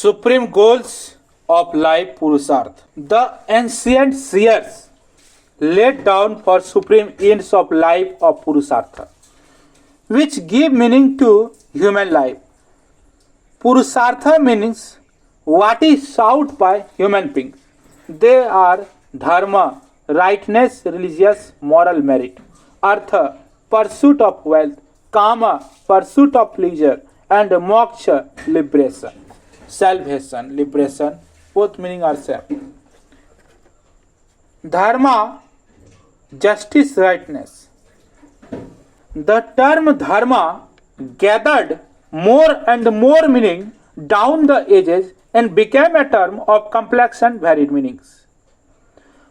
Supreme goals of life Purusarth. The ancient seers laid down for supreme ends of life of Purusartha, which give meaning to human life. Purusartha means what is sought by human beings. They are dharma, rightness, religious, moral merit, artha, pursuit of wealth, kama, pursuit of pleasure, and moksha, liberation, salvation, liberation, both meaning are same. Dharma, justice, rightness. The term dharma gathered more and more meaning down the ages and became a term of complex and varied meanings.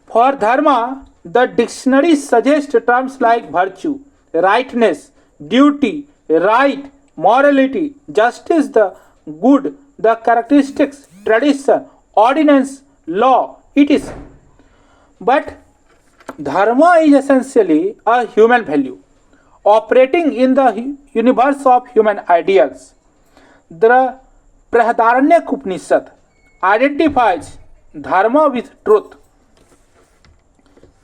For dharma, the dictionary suggests terms like virtue, rightness, duty, right, morality, justice, the good, the characteristics, tradition, ordinance, law, it is. But dharma is essentially a human value operating in the universe of human ideals. The Prahdaranya Upanishad identifies dharma with truth.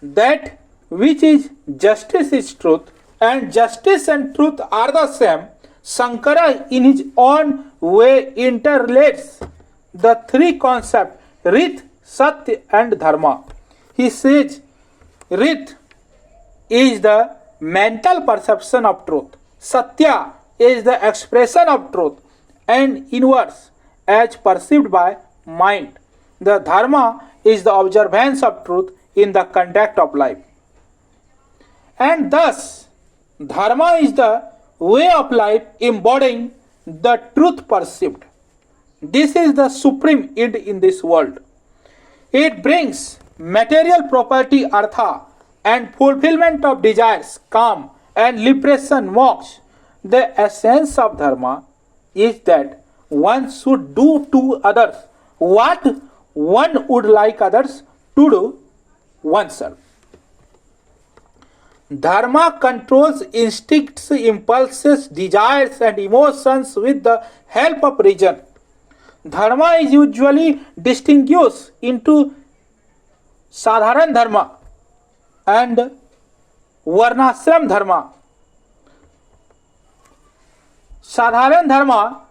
That which is justice is truth, and justice and truth are the same. Shankara in his own way interrelates the three concepts Rit, Satya and Dharma. He says Rit is the mental perception of truth, Satya is the expression of truth, and inverse as perceived by mind. The Dharma is the observance of truth in the conduct of life. And thus, Dharma is the way of life embodying the truth perceived. This is the supreme end in this world. It brings material property artha and fulfillment of desires, calm and liberation, moksha. The essence of dharma is that one should do to others what one would like others to do oneself. Dharma controls instincts, impulses, desires, and emotions with the help of reason. Dharma is usually distinguished into Sadharan Dharma and Varnashram Dharma. Sadharan Dharma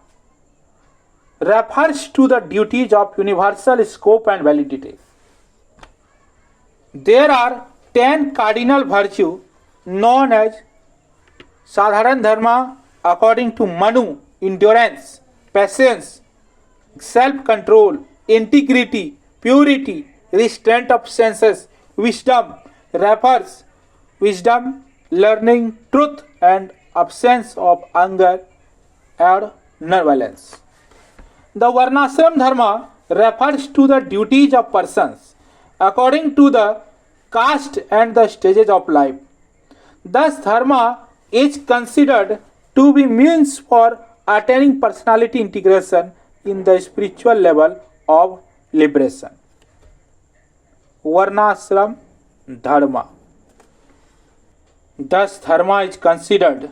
refers to the duties of universal scope and validity. There are 10 cardinal virtues known as Sadharan Dharma according to Manu: endurance, patience, self-control, integrity, purity, restraint of senses, wisdom, refers wisdom, learning, truth, and absence of anger or malevolence. The Varnashram Dharma refers to the duties of persons according to the caste and the stages of life. Thus, Dharma is considered to be means for attaining personality integration in the spiritual level of liberation. Varnashram Dharma. Thus, Dharma is considered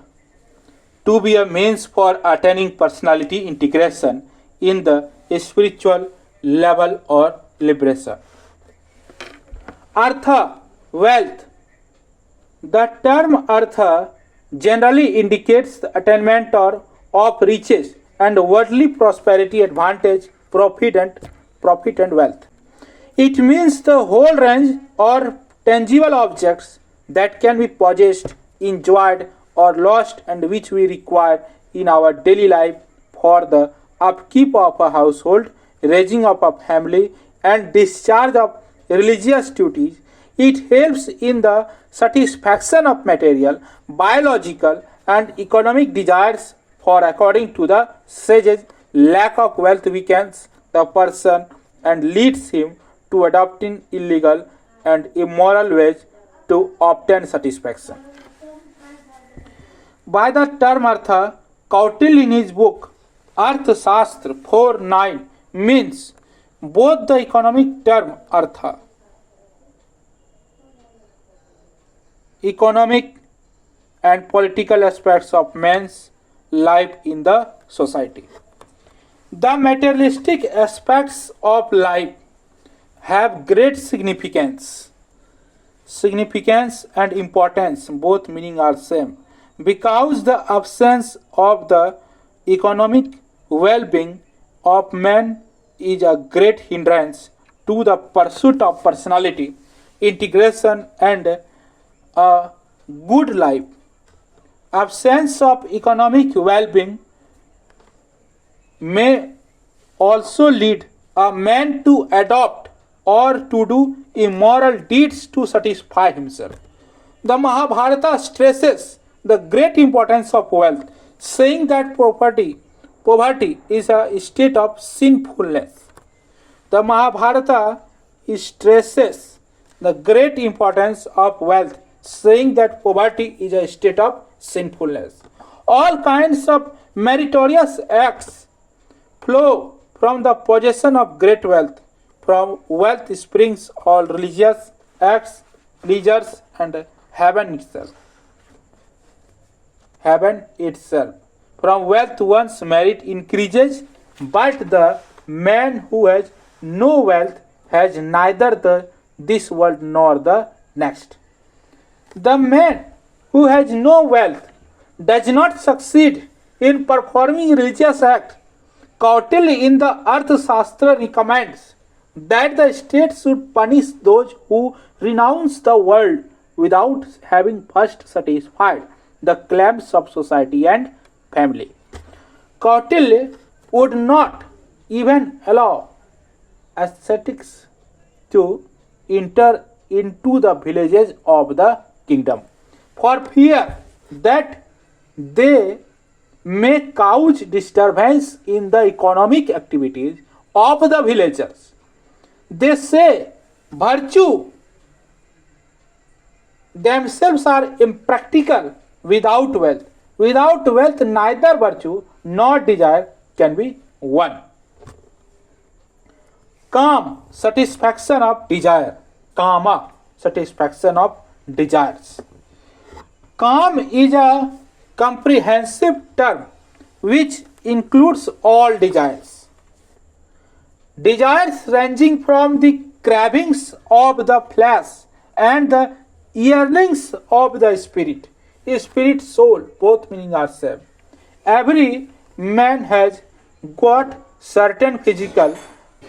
to be a means for attaining personality integration in the spiritual level or liberation. Artha, wealth. The term artha generally indicates the attainment of riches and worldly prosperity, advantage, profit and wealth. It means the whole range or tangible objects that can be possessed, enjoyed or lost and which we require in our daily life for the upkeep of a household, raising of a family and discharge of religious duties. It helps in the satisfaction of material, biological and economic desires, for according to the sages, lack of wealth weakens the person and leads him to adopting illegal and immoral ways to obtain satisfaction. By the term artha, Kautil in his book Arthashastra 4.9 means both the economic term artha, economic and political aspects of man's life in the society. The materialistic aspects of life have great significance and importance, both meaning are same, because the absence of the economic well-being of man is a great hindrance to the pursuit of personality integration and a good life. Absence of economic well-being may also lead a man to adopt or to do immoral deeds to satisfy himself. The Mahabharata stresses the great importance of wealth, saying that poverty is a state of sinfulness. The Mahabharata stresses the great importance of wealth, saying that poverty is a state of sinfulness. All kinds of meritorious acts flow from the possession of great wealth. From wealth springs all religious acts, pleasures, and heaven itself. Heaven itself. From wealth one's merit increases, but the man who has no wealth has neither this world nor the next. The man who has no wealth does not succeed in performing religious act. Kautilya in the Arthashastra recommends that the state should punish those who renounce the world without having first satisfied the claims of society and family. Kautilya would not even allow ascetics to enter into the villages of the kingdom for fear that they may cause disturbance in the economic activities of the villagers. They say virtue themselves are impractical without wealth. Without wealth, neither virtue nor desire can be won. Calm, satisfaction of desire. Kama, satisfaction of desires. Calm is a comprehensive term which includes all desires. Desires ranging from the cravings of the flesh and the yearnings of the spirit. Spirit, soul, both meaning are same. Every man has got certain physical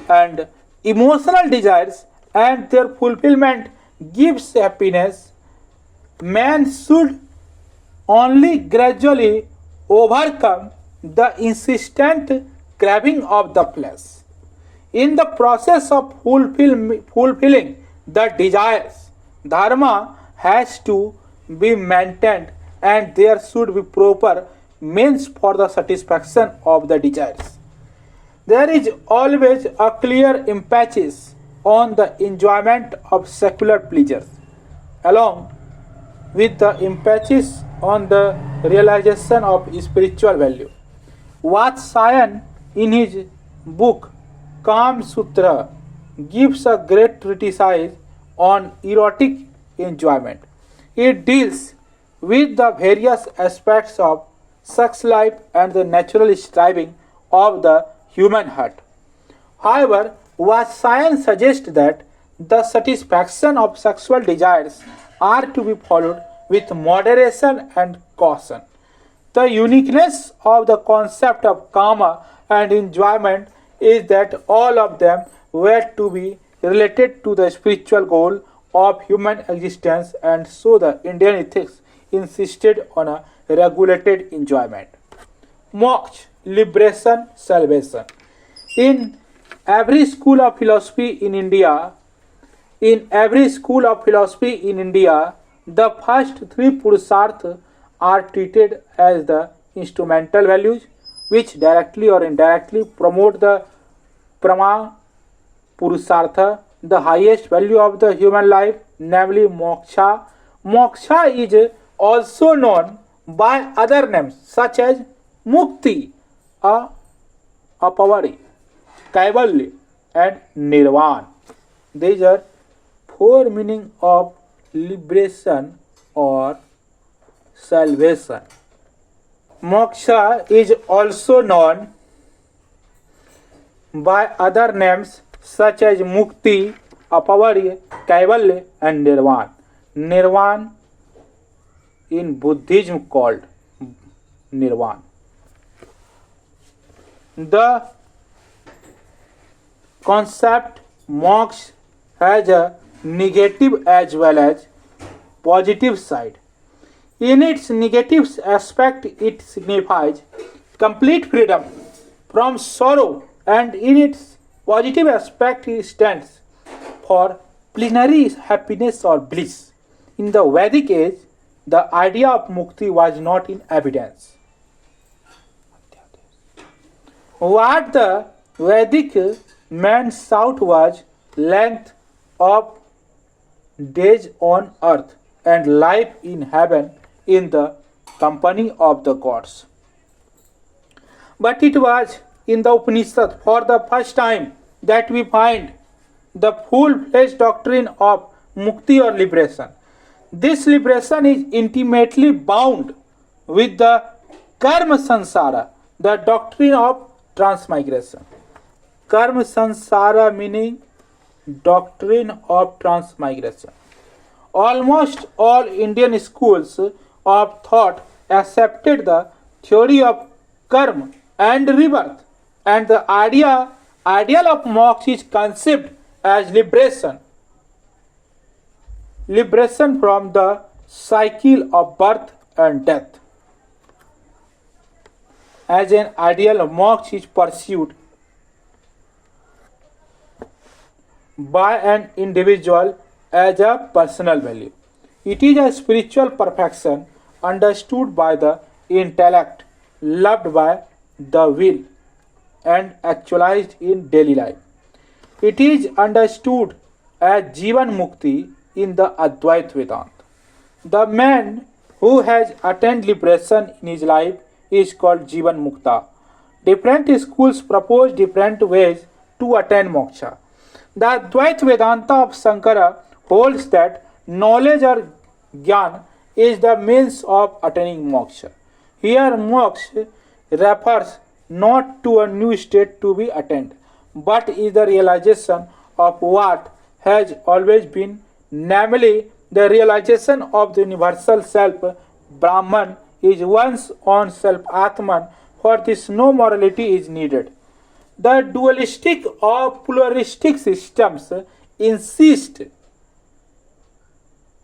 and emotional desires, and their fulfillment gives happiness. Man should only gradually overcome the insistent craving of the flesh. In the process of fulfilling the desires, dharma has to be maintained, and there should be proper means for the satisfaction of the desires. There is always a clear emphasis on the enjoyment of secular pleasures, along with the emphasis on the realization of spiritual value. Vatsyayan, in his book Kam Sutra, gives a great treatise on erotic enjoyment. It deals with the various aspects of sex life and the natural striving of the human heart. However, Vatsyayan suggests that the satisfaction of sexual desires are to be followed with moderation and caution. The uniqueness of the concept of karma and enjoyment is that all of them were to be related to the spiritual goal of human existence, and so the Indian ethics insisted on a regulated enjoyment. Moksha, liberation, salvation. In every school of philosophy in India, the first three purusarthas are treated as the instrumental values which directly or indirectly promote the Prama Purusartha, the highest value of the human life, namely moksha. Moksha is also known by other names such as mukti, apavari, kaivalya, and nirvana. These are four meaning of liberation or salvation. Moksha is also known by other names such as Mukti, Apavarya, Kaivalya, and Nirvan. Nirvan in Buddhism called Nirvan. The concept moksha has a negative as well as positive side. In its negative aspect, it signifies complete freedom from sorrow, and in its positive aspect, it stands for plenary happiness or bliss. In the Vedic age, the idea of mukti was not in evidence. What the Vedic man sought was length of days on earth and life in heaven in the company of the gods. But it was in the Upanishad for the first time that we find the full-fledged doctrine of mukti or liberation. This liberation is intimately bound with the karma sansara, the doctrine of transmigration. Karma sansara meaning doctrine of transmigration. Almost all Indian schools of thought accepted the theory of karma and rebirth, and the ideal of moksha is conceived as liberation from the cycle of birth and death. As an ideal, moksha is pursued by an individual as a personal value. It is a spiritual perfection understood by the intellect, loved by the will, and actualized in daily life. It is understood as Jivan Mukti in the Advaita Vedanta. The man who has attained liberation in his life is called Jivan Mukta. Different schools propose different ways to attain moksha. The Advaita Vedanta of Sankara holds that knowledge or jnana is the means of attaining moksha. Here, moksha refers not to a new state to be attained, but is the realization of what has always been, namely the realization of the universal self. Brahman is one's own self, Atman. For this, no morality is needed. The dualistic or pluralistic systems insist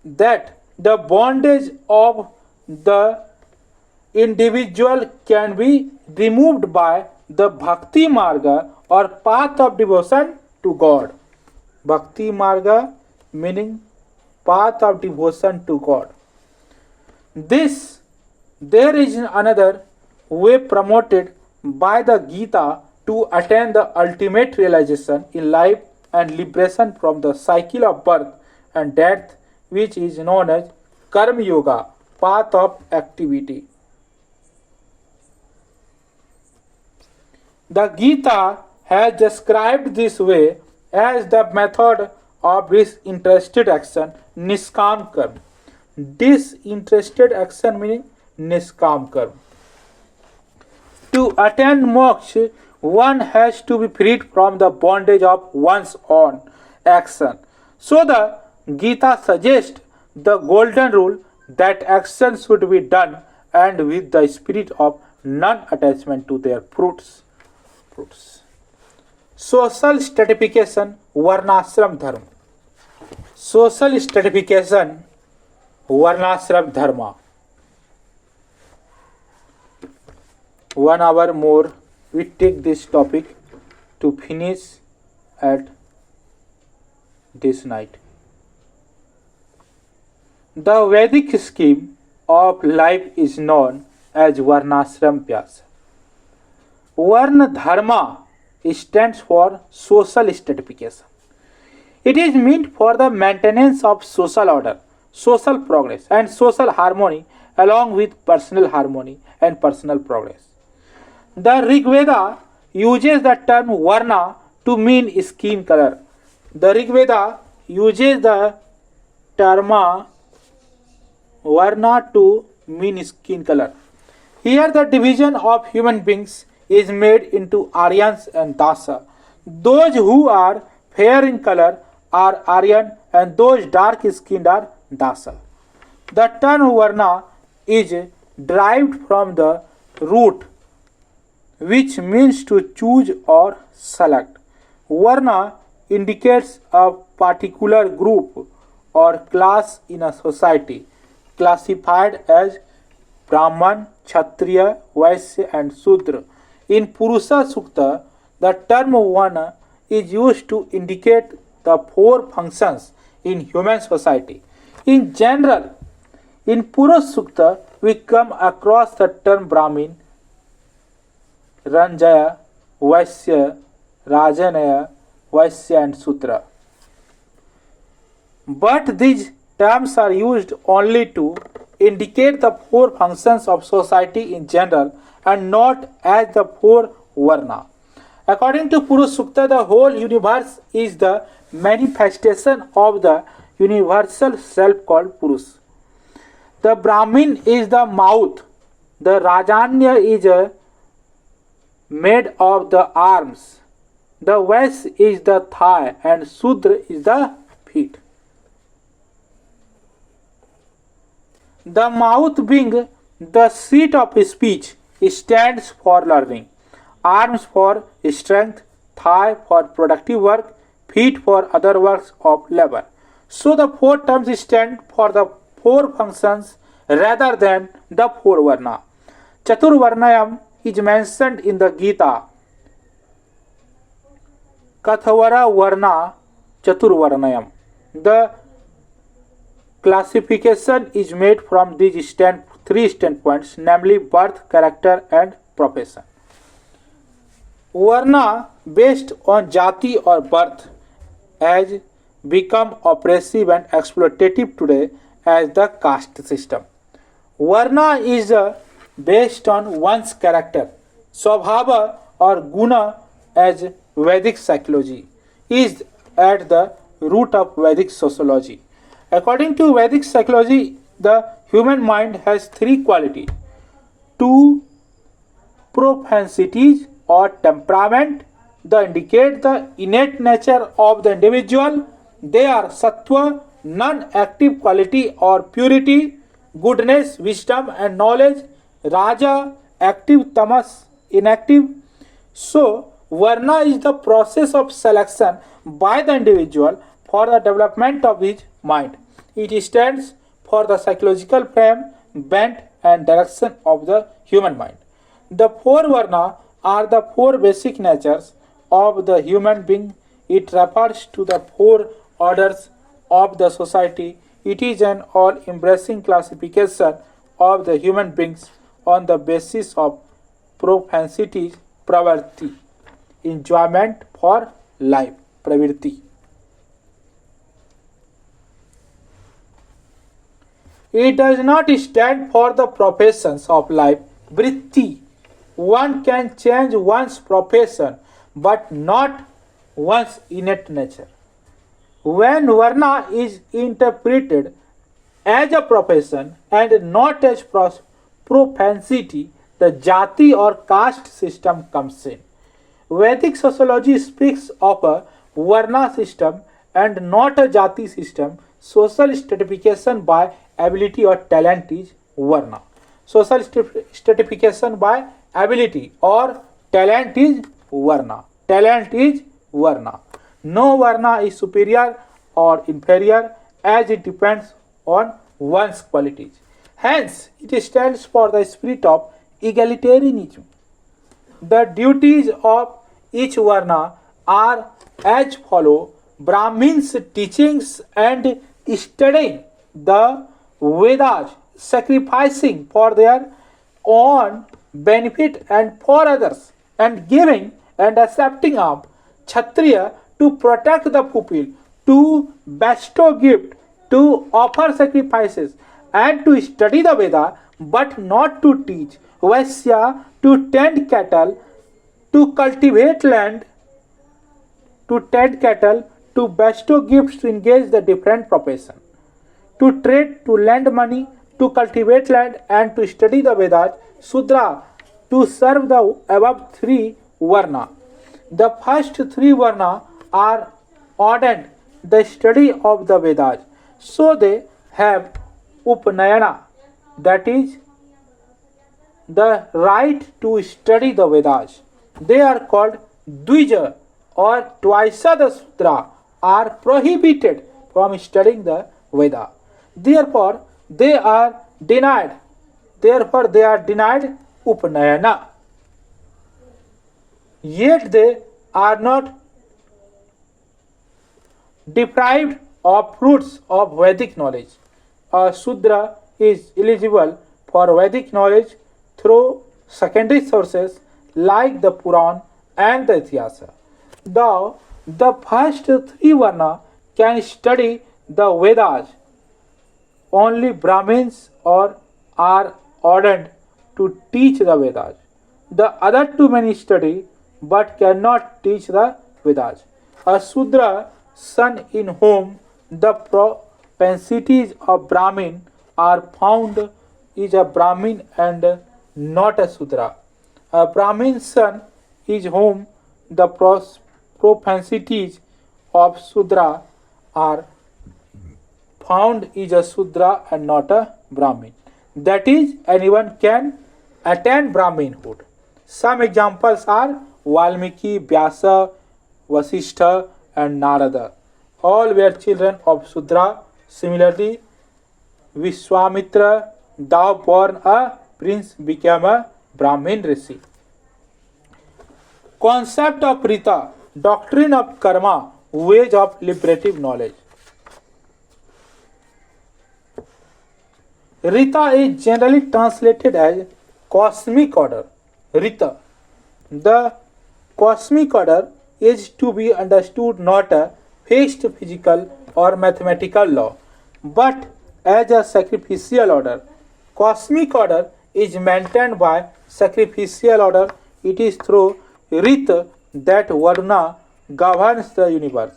that the bondage of the individual can be removed by the bhakti marga or path of devotion to God. Bhakti marga meaning path of devotion to God. There is another way promoted by the Gita to attain the ultimate realization in life and liberation from the cycle of birth and death, which is known as Karma Yoga, path of activity. The Gita has described this way as the method of disinterested action, Niskam Karma. Disinterested action meaning Niskam Karma. To attain moksha, one has to be freed from the bondage of one's own action. So the Gita suggests the golden rule that action should be done and with the spirit of non-attachment to their fruits. Social stratification, Varnashram Dharma. Social stratification, Varnashram Dharma. 1 hour more, we take this topic to finish at this night. The Vedic scheme of life is known as Varnashram Vyasa. Varna Dharma stands for social stratification. It is meant for the maintenance of social order, social progress, and social harmony, along with personal harmony and personal progress. The Rig Veda uses the term Varna to mean skin color. The Rig Veda uses the term Varna to mean skin color. Here, the division of human beings is made into Aryans and Dasa. Those who are fair in color are Aryan and those dark skinned are Dasal. The term Varna is derived from the root which means to choose or select. Varna indicates a particular group or class in a society classified as Brahman, Kshatriya, Vaishya, and Sudra. In Purusha Sukta, the term Varna is used to indicate the four functions in human society. In general, in Purusha Sukta, we come across the term Brahmin, Ranjaya, Vaishya, Rajanaya, Vaishya, and Sudra. But these terms are used only to indicate the four functions of society in general and not as the four Varna. According to Purusha Sukta, the whole universe is the manifestation of the universal self called Purus. The Brahmin is the mouth, the Rajanya is made of the arms, the Vaishya is the thigh, and Sudra is the feet. The mouth being the seat of speech stands for learning, arms for strength, thigh for productive work, feet for other works of labor. So the four terms stand for the four functions rather than the four varna. Chaturvarnayam is mentioned in the Gita. Kathavara varna chaturvarnayam. The classification is made from these three standpoints, namely birth, character, and profession. Varna based on jati or birth has become oppressive and exploitative today as the caste system. Varna is based on one's character, swabhava or guna as Vedic psychology is at the root of Vedic sociology. According to Vedic psychology, the human mind has three qualities: two propensities or temperament that indicate the innate nature of the individual. They are sattva, non-active quality or purity, goodness, wisdom, and knowledge; raja, active; tamas, inactive. So, varna is the process of selection by the individual for the development of his mind. It stands for the psychological frame, bent, and direction of the human mind. The four varna are the four basic natures of the human being. It refers to the four orders of the society. It is an all-embracing classification of the human beings on the basis of propensities, pravritti, enjoyment for life, pravritti. It does not stand for the professions of life, vritti. One can change one's profession, but not one's innate nature. When varna is interpreted as a profession and not as propensity, the jati or caste system comes in. Vedic sociology speaks of a varna system and not a jati system. Social stratification by ability or talent is varna. Social stratification by ability or talent is varna. Talent is varna. No varna is superior or inferior as it depends on one's qualities. Hence, it stands for the spirit of egalitarianism. The duties of each varna are as follow: Brahmins teachings and studying the Vedas, sacrificing for their own benefit and for others, and giving and accepting up. Kshatriya to protect the pupil, to bestow gift, to offer sacrifices, and to study the Veda, but not to teach. Vaishya to tend cattle, to cultivate land, to bestow gifts, to engage the different profession, to trade, to lend money, to cultivate land, and to study the Vedas. Sudra to serve the above three varna. The first three Varna are ordained the study of the Vedas. So they have Upanayana, that is the right to study the Vedas. They are called Dvija or Twaisa the Sudra are prohibited from studying the Veda. Therefore, they are denied. Therefore, they are denied Upanayana. Yet they are not deprived of fruits of Vedic knowledge. A Sudra is eligible for Vedic knowledge through secondary sources like the Puran and the Ityasa. Though the first three Varna can study the Vedas, only Brahmins are ordained to teach the Vedas. The other two may study but cannot teach the Vedas. A Sudra, son in whom the propensities of Brahmin are found, is a Brahmin and not a Sudra. A Brahmin son is whom the propensities of Sudra are found is a Sudra and not a Brahmin. That is, anyone can attain Brahminhood. Some examples are Valmiki, Vyasa, Vasishtha, and Narada. All were children of Sudra. Similarly, Vishwamitra, thou born a prince, became a Brahmin Rishi. Concept of Rita, doctrine of karma, ways of liberative knowledge. Rita is generally translated as cosmic order. Rita. The cosmic order is to be understood not a fixed physical or mathematical law, but as a sacrificial order. Cosmic order is maintained by sacrificial order. It is through Rita that Varuna governs the universe.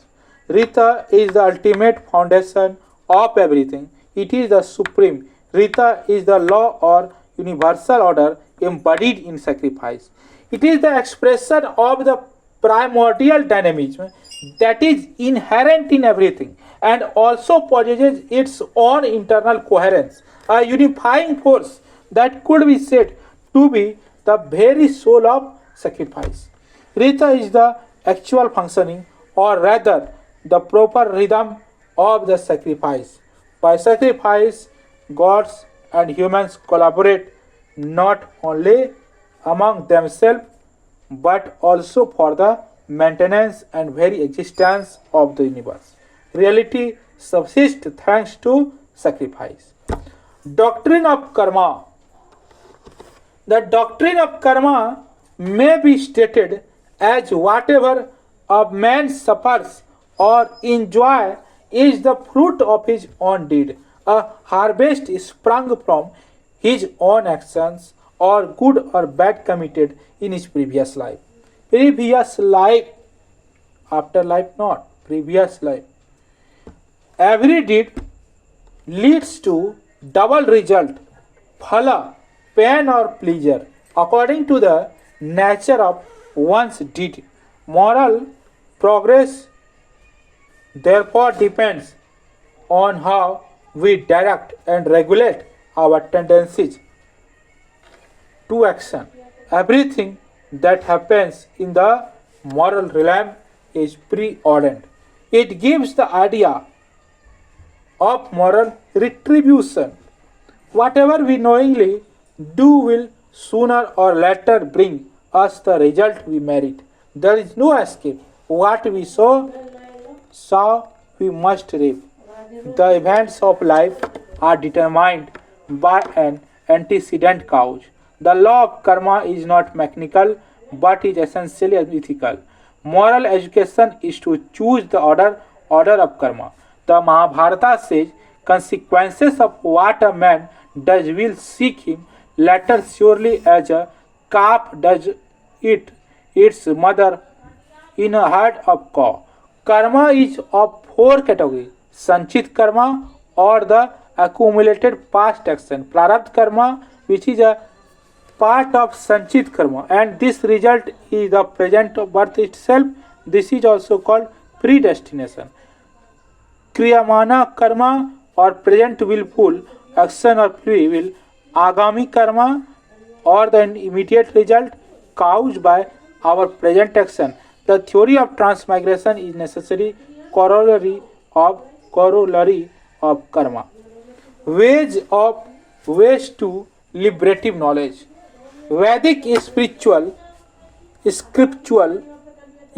Rita is the ultimate foundation of everything. It is the supreme. Rita is the law or universal order embodied in sacrifice. It is the expression of the primordial dynamism that is inherent in everything and also possesses its own internal coherence, a unifying force that could be said to be the very soul of sacrifice. Rita is the actual functioning, or rather, the proper rhythm of the sacrifice. By sacrifice, gods and humans collaborate not only among themselves but also for the maintenance and very existence of the universe. Reality subsists thanks to sacrifice. Doctrine of karma. The doctrine of karma may be stated as whatever a man suffers or enjoys is the fruit of his own deed. A harvest is sprung from his own actions, or good or bad committed in his previous life. Previous life, afterlife not, previous life. Every deed leads to double result, phala, pain or pleasure, according to the nature of one's deed. Moral progress therefore depends on how we direct and regulate our tendencies to action. Everything that happens in the moral realm is preordained. It gives the idea of moral retribution. Whatever we knowingly do will sooner or later bring us the result we merit. There is no escape. What we sow we must reap. The events of life are determined by an antecedent cause. The law of karma is not mechanical but is essentially ethical. Moral education is to choose the order of karma. The Mahabharata says consequences of what a man does will seek him later surely as a calf does its mother in a herd of cow. Karma is of four categories: Sanchit karma or the accumulated past action, Prarabdha karma, which is a part of Sanchit Karma, and this result is the present of birth itself. This is also called predestination. Kriyamana Karma or present willful action or free will, Agami Karma or the immediate result caused by our present action. The theory of transmigration is necessary corollary of karma. Ways to liberative knowledge. Vedic scriptural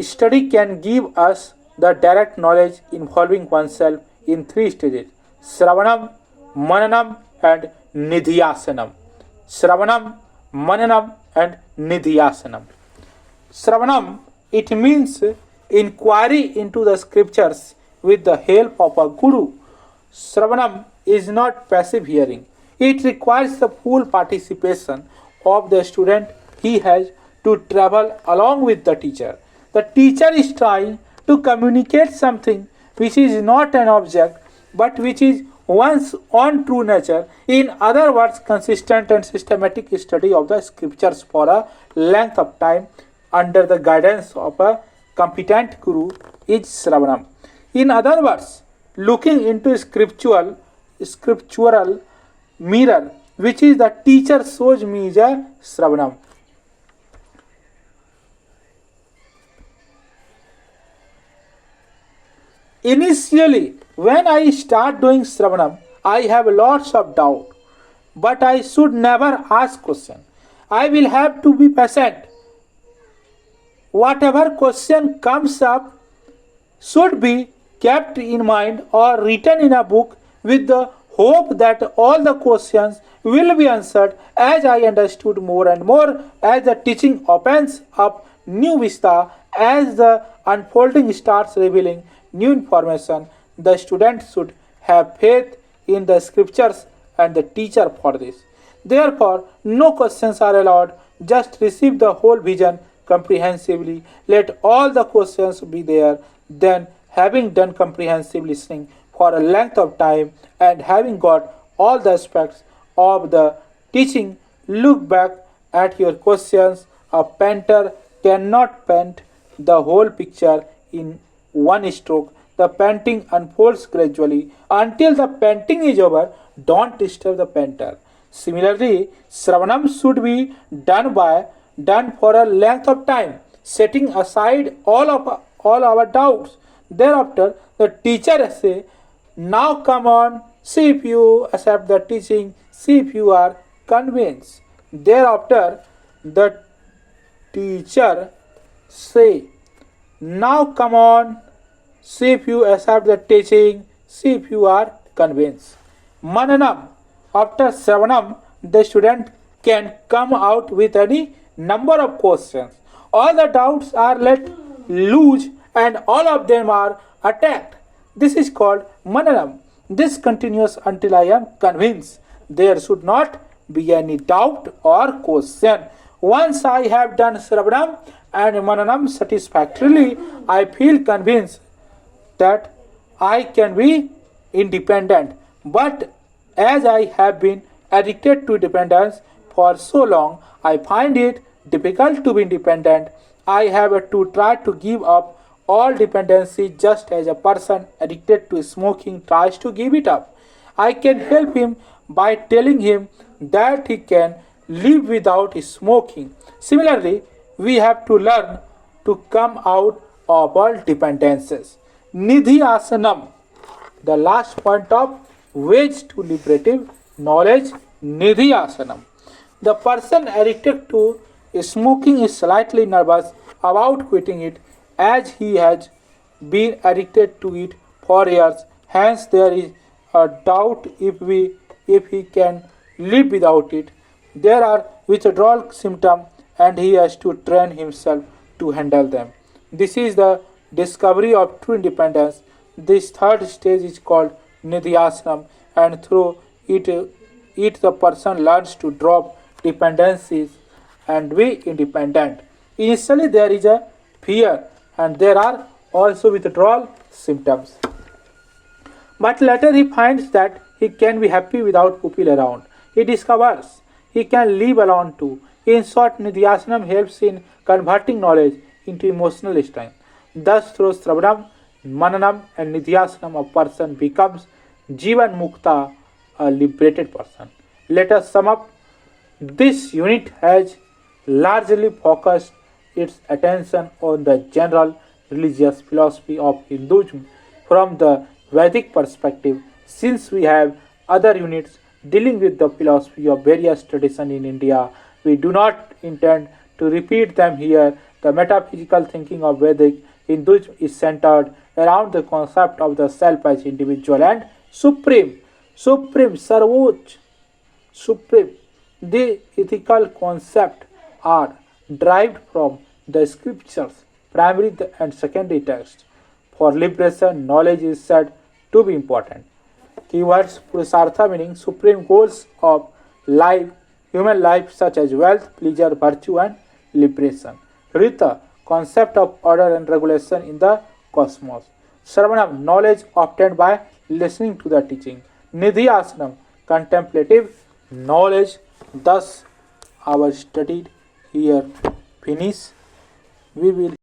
study can give us the direct knowledge involving oneself in three stages: Sravanam, Mananam, and Nidhyasanam. Sravanam, Mananam, and Nidhyasanam. Sravanam, it means inquiry into the scriptures with the help of a guru. Sravanam is not passive hearing. It requires the full participation of the student. He has to travel along with the teacher. The teacher is trying to communicate something which is not an object but which is one's own true nature. In other words, consistent and systematic study of the scriptures for a length of time under the guidance of a competent guru is Sravanam. In other words, looking into scriptural mirror, which is the teacher shows me, is a Sravanam. Initially, when I start doing Sravanam, I have lots of doubt, but I should never ask question. I will have to be patient. Whatever question comes up should be kept in mind or written in a book with the hope that all the questions will be answered as I understood more and more as the teaching opens up new vista, as the unfolding starts revealing new information. The student should have faith in the scriptures and the teacher for this. Therefore, no questions are allowed, just receive the whole vision comprehensively. Let all the questions be there. Then, having done comprehensive listening for a length of time and having got all the aspects of the teaching, look back at your questions. A painter cannot paint the whole picture in one stroke. The painting unfolds gradually until the painting is over. Don't disturb the painter. Similarly, Sravanam should be done for a length of time, setting aside all our doubts. Thereafter, the teacher say, "Now come on, see if you accept the teaching, see if you are convinced." Thereafter, the teacher say, "Now come on, see if you accept the teaching, see if you are convinced." Mananam. After Sravanam, the student can come out with any number of questions. All the doubts are let loose and all of them are attacked. This is called Mananam. This continues until I am convinced. There should not be any doubt or question. Once I have done Sravanam and Mananam satisfactorily, I feel convinced that I can be independent. But as I have been addicted to dependence for so long, I find it difficult to be independent. I have to try to give up all dependency just as a person addicted to smoking tries to give it up. I can help him by telling him that he can live without smoking. Similarly, we have to learn to come out of all dependencies. Nidhi Asanam, the last point of ways to liberative knowledge, Nidhi Asanam. The person addicted to smoking is slightly nervous about quitting it as he has been addicted to it for years. Hence, there is a doubt if he can live without it. There are withdrawal symptoms and he has to train himself to handle them. This is the discovery of true independence. This third stage is called Nidhyasana, and through it the person learns to drop dependencies and be independent. Initially there is a fear and there are also withdrawal symptoms. But later he finds that he can be happy without people around. He discovers he can live alone too. In short, Nidhyasanam helps in converting knowledge into emotional strength. Thus, through Sravanam, Mananam, and Nidhyasanam, a person becomes Jivan Mukta, a liberated person. Let us sum up. This unit has largely focused its attention on the general religious philosophy of Hinduism from the Vedic perspective. Since we have other units dealing with the philosophy of various traditions in India, we do not intend to repeat them here. The metaphysical thinking of Vedic Hinduism is centered around the concept of the self as individual and supreme, Sarvoj, supreme. The ethical concepts are derived from the scriptures, primary and secondary texts. For liberation, knowledge is said to be important. Keywords Purusartha meaning supreme goals of life, human life such as wealth, pleasure, virtue, and liberation. Rita, concept of order and regulation in the cosmos. Sravanam, knowledge obtained by listening to the teaching. Nidhi Asanam, contemplative knowledge. Thus, our studied here finish. We will